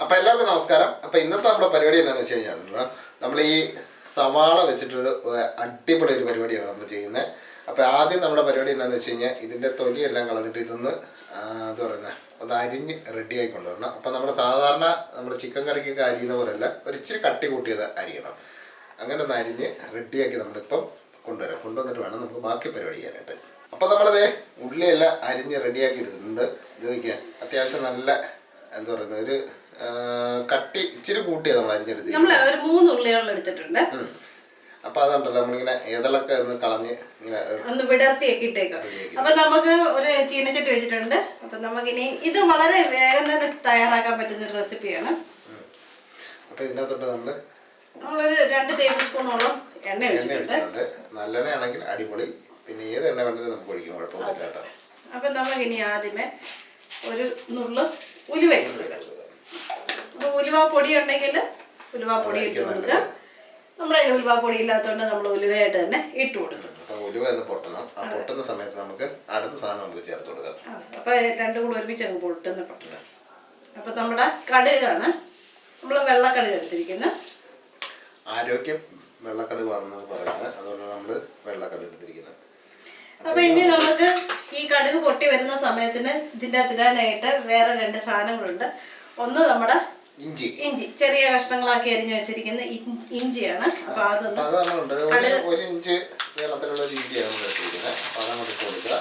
അപ്പോൾ എല്ലാവർക്കും നമസ്കാരം. അപ്പോൾ ഇന്നത്തെ നമ്മുടെ പരിപാടി എന്താണെന്ന് വെച്ച് കഴിഞ്ഞാൽ നമ്മൾ ഈ സവാള വെച്ചിട്ടൊരു അടിപൊളി ഒരു പരിപാടിയാണ് നമ്മൾ ചെയ്യുന്നത്. അപ്പോൾ ആദ്യം നമ്മുടെ പരിപാടി എന്താണെന്ന് വെച്ച് കഴിഞ്ഞാൽ ഇതിൻ്റെ തൊലിയെല്ലാം കളഞ്ഞിട്ട് ഇതൊന്ന് എന്താ പറയുന്നത് ഒന്ന് അരിഞ്ഞ് റെഡിയാക്കി കൊണ്ടുവരണം. അപ്പോൾ നമ്മുടെ സാധാരണ നമ്മുടെ ചിക്കൻ കറിക്കൊക്കെ അരിയുന്ന പോലെയല്ല, ഒരു ഇച്ചിരി കട്ടി കൂട്ടിയത് അരിയണം. അങ്ങനെ ഒന്ന് അരിഞ്ഞ് റെഡിയാക്കി നമ്മളിപ്പം കൊണ്ടുവന്നിട്ട് വേണം നമുക്ക് ബാക്കി പരിപാടി ചെയ്യാനായിട്ട്. അപ്പോൾ നമ്മളത് ഉള്ളിയെല്ലാം അരിഞ്ഞ് റെഡിയാക്കി എടുത്തിട്ടുണ്ട്. ഇത് നോക്കിയാൽ അത്യാവശ്യം നല്ല എന്താ പറയുന്നത് ഒരു കട്ടി ഇച്ചിരി കൂട്ടിയാണ് നമ്മൾ അരിഞ്ഞെടുത്തിട്ടുണ്ട്. അപ്പൊ അതുണ്ടല്ലോ നമ്മളിങ്ങനെ ഏതളൊക്കെ ഒന്ന് കളഞ്ഞ് ഇങ്ങനെ ഒന്ന് വിടർത്തിയൊക്കെ ഇട്ടേക്കാം. അപ്പൊ നമുക്ക് ഒരു ചീനച്ചട്ടി വെച്ചിട്ടുണ്ട്. അപ്പൊ നമുക്കിനി ഇത് വളരെ വേഗം തന്നെ തയ്യാറാക്കാൻ പറ്റുന്ന ഒരു റെസിപ്പിയാണ്. അപ്പൊ ഇതിനകത്തോട്ട് നമ്മളൊരു 2 ടേബിൾ സ്പൂണോളം എണ്ണ ഒഴിച്ചിട്ടുണ്ട്. നല്ലെണ്ണ ആണെങ്കിൽ അടിപൊളി, പിന്നെ ഏത് എണ്ണ വേണ്ടത് നമുക്ക് ഒഴിക്കും, കുഴപ്പമൊന്നുമില്ല കേട്ടോ. അപ്പൊ നമുക്കിനി ആദ്യമേ ഒരു നുള്ളു ഉലുവ ഇട്ടിട്ടുണ്ട്. അപ്പൊ ഉലുവ പൊടി ഉണ്ടെങ്കിൽ ഉലുവ പൊടി ഇട്ട് കൊടുക്കുക. നമ്മുടെ കയ്യിൽ ഉലുവ പൊടി ഇല്ലാത്തതുകൊണ്ട് നമ്മൾ ഉലുവയായിട്ട് തന്നെ ഇട്ട് കൊടുക്കും. ഉലുവ എന്ന് പൊട്ടണം. ആ പൊട്ടുന്ന സമയത്ത് നമുക്ക് അടുത്ത സാധനം നമുക്ക് ചേർത്ത് കൊടുക്കാം. അപ്പൊ രണ്ടും കൂടെ ഒരുമിച്ച് അങ്ങ് പൊട്ടുക. അപ്പൊ നമ്മുടെ കടുകാണ് നമ്മൾ വെള്ളക്കടുക് എടുത്തിരിക്കുന്നത്. ആരോഗ്യം വെള്ളക്കടുകാണെന്ന് പറയുന്നത്, അതുകൊണ്ടാണ് നമ്മൾ വെള്ളക്കടുക് എടുത്തിരിക്കുന്നത്. അപ്പൊ ഇനി നമുക്ക് ഈ കടുക് പൊട്ടി വരുന്ന സമയത്തിന് ഇതിൻ്റെ തിരാനായിട്ട് വേറെ 2 സാധനങ്ങളുണ്ട്. ഒന്ന് നമ്മുടെ ഇഞ്ചി ചെറിയ കഷ്ണങ്ങളാക്കി അരിഞ്ഞു വെച്ചിരിക്കുന്ന ഇഞ്ചിയാണ്. അപ്പൊ അതൊന്ന് 1 ഇഞ്ച് നീളത്തിലുള്ള ഒരു ഇഞ്ചിയാണ് നമ്മൾ എടുത്തിരിക്കുന്നത്. അപ്പൊ അതങ്ങോട്ട് ഇട്ട് കൊടുക്കുക.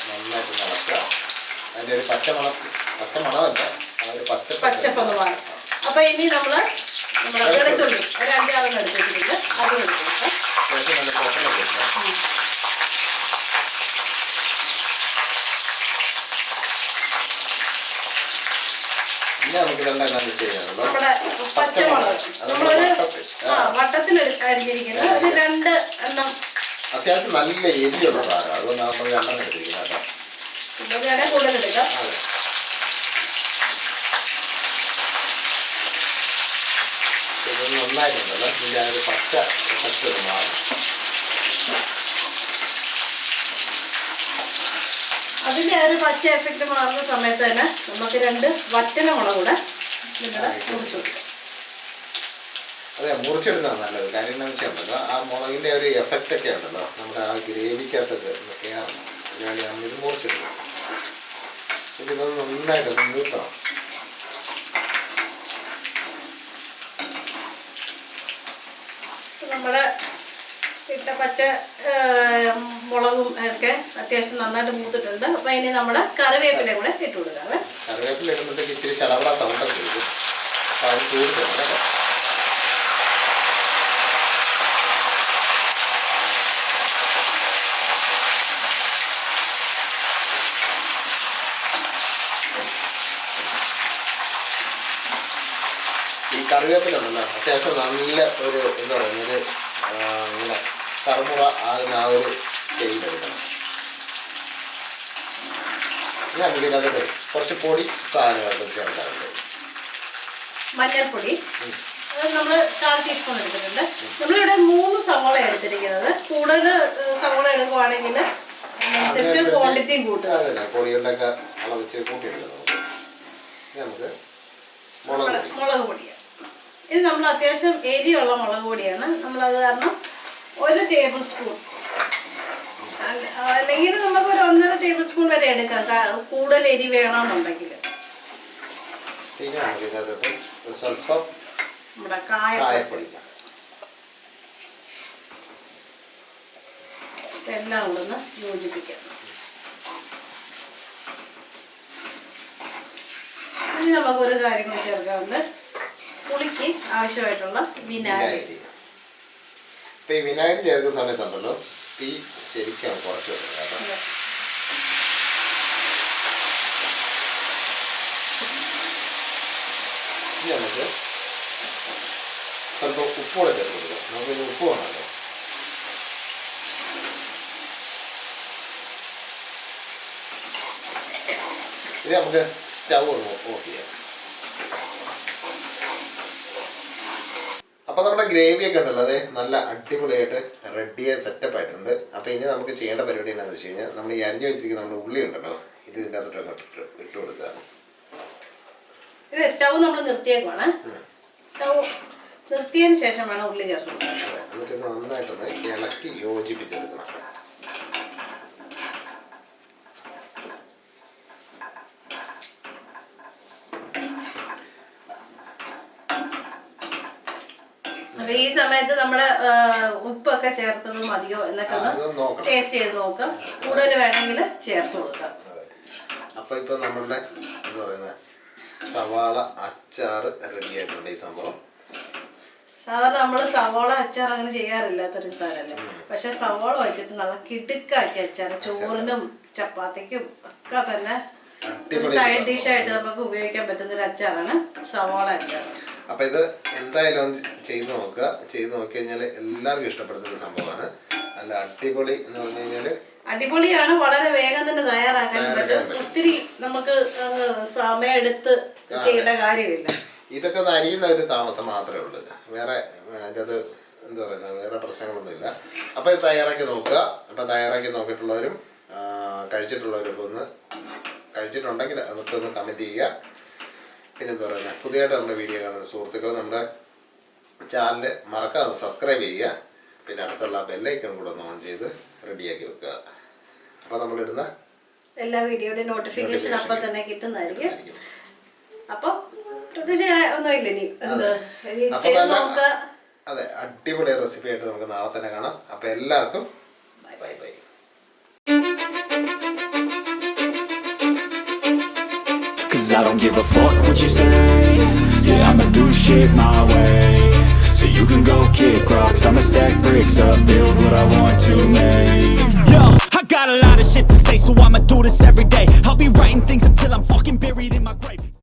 നന്നായിട്ട് നടക്കുക. അതിൻ്റെ ഒരു പച്ചമണമല്ല, അതൊരു പച്ചപ്പൊന്ന് മാറും. അപ്പൊ ഇനി നമ്മുടെ വെളുത്തുള്ളി ഒരു 5-6 എടുത്ത് വെച്ചിട്ടുണ്ട്. അത് കൊടുക്കുക. നമ്മുടെ പച്ചമുളക് നമ്മളൊരു വട്ടത്തിൽ അരിഞ്ഞിരിക്കുന്നത് ഒരു 2 എണ്ണം. അത്യാവശ്യം നല്ല എരിയുള്ള സാധനം, അതുകൊണ്ട് നമ്മൾ 2 എണ്ണം എടുത്തിരിക്കുന്നത്. കൂടുതൽ എടുക്കാം. നന്നായിട്ടുണ്ടല്ലോ, ഇതിൻ്റെ ഒരു പച്ച എഫക്റ്റ് മാറും. അതിൻ്റെ ആ ഒരു പച്ച എഫക്റ്റ് മാറുന്ന സമയത്ത് തന്നെ നമുക്ക് 2 വറ്റൽമുളക് കൂടെ മുറിച്ചു കൊടുക്കാം. അതെ, മുറിച്ചെടുത്താണ് നല്ലത്. കാര്യം എന്താണെന്ന് വെച്ചിട്ടുണ്ടല്ലോ, ആ മുളകിൻ്റെ ഒരു എഫക്റ്റ് ഒക്കെ ഉണ്ടല്ലോ നമ്മുടെ ആ ഗ്രേവിക്കകത്തൊക്കെ കയറണം. അതിനാണ് നമ്മളിത് മുറിച്ചെടുക്കണം. ഇതൊന്ന് നന്നായിട്ടൊന്ന് മൂക്കണം. നമ്മുടെ ഇട്ട പച്ച മുളകും ഒക്കെ അത്യാവശ്യം നന്നായിട്ട് മൂത്തിട്ടുണ്ട്. അപ്പൊ ഇനി നമ്മുടെ കറിവേപ്പില കൂടെ ഇട്ട് കൊടുക്കാവേ. കറിവേപ്പില ഇടുമ്പോഴത്തേക്ക് ഇച്ചിരി ചടവട സൗണ്ടൊക്കെ കൊടുക്കും. അപ്പൊ അത് കൂടുതലാണ് കേട്ടോ. ഈ കറിവേപ്പില ഉണ്ടല്ലോ അത്യാവശ്യം നല്ല ഒരു എന്താ പറയുക ഒരു ഇങ്ങനെ കറുമുറ ആകുന്ന ആ ഒരു സ്റ്റേജിലെടുക്കണം. ഇനി നമുക്ക് ഇതിനകത്ത് കുറച്ച് പൊടി സാധനങ്ങളൊക്കെ ചേർക്കാറുണ്ട്. മഞ്ഞൾപ്പൊടി നമ്മൾ 1/4 ടീസ്പൂൺ എടുത്തിട്ടുണ്ട്. നമ്മളിവിടെ 3 സവോള എടുത്തിരിക്കുന്നത്. കൂടുതൽ സവോള എടുക്കുവാണെങ്കിൽ അതിനനുസരിച്ച് ക്വാണ്ടിറ്റിയും കൂട്ടുക. അതന്നെ, പൊടികളുടെ ഒക്കെ അളവിച്ച് കൂട്ടിയെടുക്കാം. നമുക്ക് മുളക് പൊടിയാണ്. ഇത് നമ്മൾ അത്യാവശ്യം എരിയുള്ള മുളക് പൊടിയാണ്. നമ്മളത് കാരണം 1 ടേബിൾ സ്പൂൺ, അല്ലെങ്കിൽ നമുക്ക് ഒരു 1.5 ടേബിൾ സ്പൂൺ വരെ എടുക്കാം, കൂടുതൽ എരി വേണമെന്നുണ്ടെങ്കിൽ. നമ്മുടെ കായപ്പൊടി എല്ലാം കൂടെ ഒന്ന് യോജിപ്പിക്കാം. ഇനി നമുക്കൊരു കാര്യം കൂടി ചേർക്കാറുണ്ട്. പുളിക്ക് ആവശ്യമായിട്ടുള്ള വിനാഗിരി. ഇപ്പൊ ഈ വിനാഗിരി ചേർക്കുന്ന സമയത്തുണ്ടല്ലോ തീ ശരിക്കും കുറച്ച് വെക്കണം. ഇനി നമുക്ക് സ്വല്പം ഉപ്പൂടെ ചേർത്ത് കൊടുക്കാം. നമുക്കിത് ഉപ്പ് വേണമല്ലോ. ഇത് നമുക്ക് സ്റ്റൗ ഒന്ന് ഓഫ് ചെയ്യാം. അപ്പോൾ നമ്മുടെ ഗ്രേവിയൊക്കെ ഉണ്ടല്ലോ അത് നല്ല അടിപൊളിയായിട്ട് റെഡിയായി സെറ്റപ്പ് ആയിട്ടുണ്ട്. അപ്പോൾ ഇനി നമുക്ക് ചെയ്യേണ്ട പരിപാടി എന്താണെന്ന് വെച്ച് കഴിഞ്ഞാൽ നമ്മൾ ഈ അരിഞ്ഞു വെച്ചിരിക്കുന്ന നമ്മുടെ ഉള്ളി ഉണ്ടല്ലോ ഇത് ഇതിൻ്റെ അകത്തോട്ട് ഇട്ട് കൊടുക്കുക. സ്റ്റൗ നമ്മൾ നിർത്തിയേക്കുവാണ്. സ്റ്റൗ നിർത്തിയതിന് ശേഷം വേണം ഉള്ളി ചേർക്കുന്നത്. എന്നിട്ട് ഇത് നന്നായിട്ടൊന്ന് ഇളക്കി യോജിപ്പിച്ചെടുക്കണം. അപ്പൊ ഈ സമയത്ത് നമ്മള് ഉപ്പൊക്കെ ചേർത്തത് മതിയോ എന്നൊക്കെ ഒന്ന് ടേസ്റ്റ് ചെയ്ത് നോക്കാം. കൂടുതൽ വേണമെങ്കിൽ ചേർത്ത് കൊടുക്കാം. അപ്പൊ ഇപ്പൊ നമ്മളുടെ എന്താ പറയുന്നത് സവാള അച്ചാറ് റെഡി ആയിട്ടുണ്ട്. ഈ സംഭവം സാധാരണ നമ്മള് സവാള അച്ചാർ അങ്ങനെ ചെയ്യാറില്ലാത്തൊരു സാധനല്ലേ. പക്ഷെ സവാള വെച്ചിട്ട് നല്ല കിടുക്കാച്ചി അച്ചാർ ചോറിനും ചപ്പാത്തിക്കും ഒക്കെ തന്നെ സൈഡ് ഡിഷായിട്ട് നമുക്ക് ഉപയോഗിക്കാൻ പറ്റുന്ന ഒരു അച്ചാറാണ് സവാള അച്ചാർ. അപ്പൊ ഇത് എന്തായാലും ചെയ്ത് നോക്കുക. ചെയ്ത് നോക്കി കഴിഞ്ഞാൽ എല്ലാവർക്കും ഇഷ്ടപ്പെടുന്ന ഒരു സംഭവമാണ്. നല്ല അടിപൊളി എന്ന് പറഞ്ഞു കഴിഞ്ഞാല് അടിപൊളിയാണ്. വളരെ വേഗം തന്നെ തയ്യാറാക്കാൻ പറ്റും. ഒത്തിരി നമുക്ക് സമയം എടുത്ത് ചെയ്യേണ്ട കാര്യമില്ല. ഇതൊക്കെ ഒന്ന് അരിയുന്ന ഒരു താമസം മാത്രമേ ഉള്ളൂ. വേറെ അതിൻ്റെ അത് എന്താ പറയുന്നത് വേറെ പ്രശ്നങ്ങളൊന്നുമില്ല. അപ്പോൾ ഇത് തയ്യാറാക്കി നോക്കുക. അപ്പോൾ തയ്യാറാക്കി നോക്കിയിട്ടുള്ളവരും കഴിച്ചിട്ടുള്ളവരൊക്കെ ഒന്ന് കഴിച്ചിട്ടുണ്ടെങ്കിൽ അതൊക്കെ ഒന്ന് കമൻറ്റ് ചെയ്യുക. പിന്നെ എന്താ പറയുന്നത് പുതിയതായിട്ട് നമ്മുടെ വീഡിയോ കാണുന്ന സുഹൃത്തുക്കൾ നമ്മുടെ ചാനൽ മറക്കാതെ സബ്സ്ക്രൈബ് ചെയ്യുക. പിന്നെ അടുത്തുള്ള ബെല്ലൈക്കൺ കൂടെ ഒന്ന് ഓൺ ചെയ്ത് റെഡിയാക്കി വെക്കുക. അപ്പോൾ നമ്മളിടുന്ന എല്ലാ വീഡിയോയുടെ നോട്ടിഫിക്കേഷൻ അപ്പം തന്നെ കിട്ടുന്നതായിരിക്കും. അപ്പോൾ പ്രത്യേകിച്ച് ഒന്നുമില്ല. അതെ, അടിപൊളി റെസിപ്പി ആയിട്ട് നമുക്ക് നാളെ തന്നെ കാണാം. അപ്പോൾ എല്ലാവർക്കും bye bye. Cause I don't give a fuck what you say. Yeah, I'ma do shit my way. So you can go kick rocks, I'ma stack bricks up, build what I want to make. Yo, I got a lot of shit to say, so I'ma do this every day. I'll be writing things until I'm fucking buried in my grave.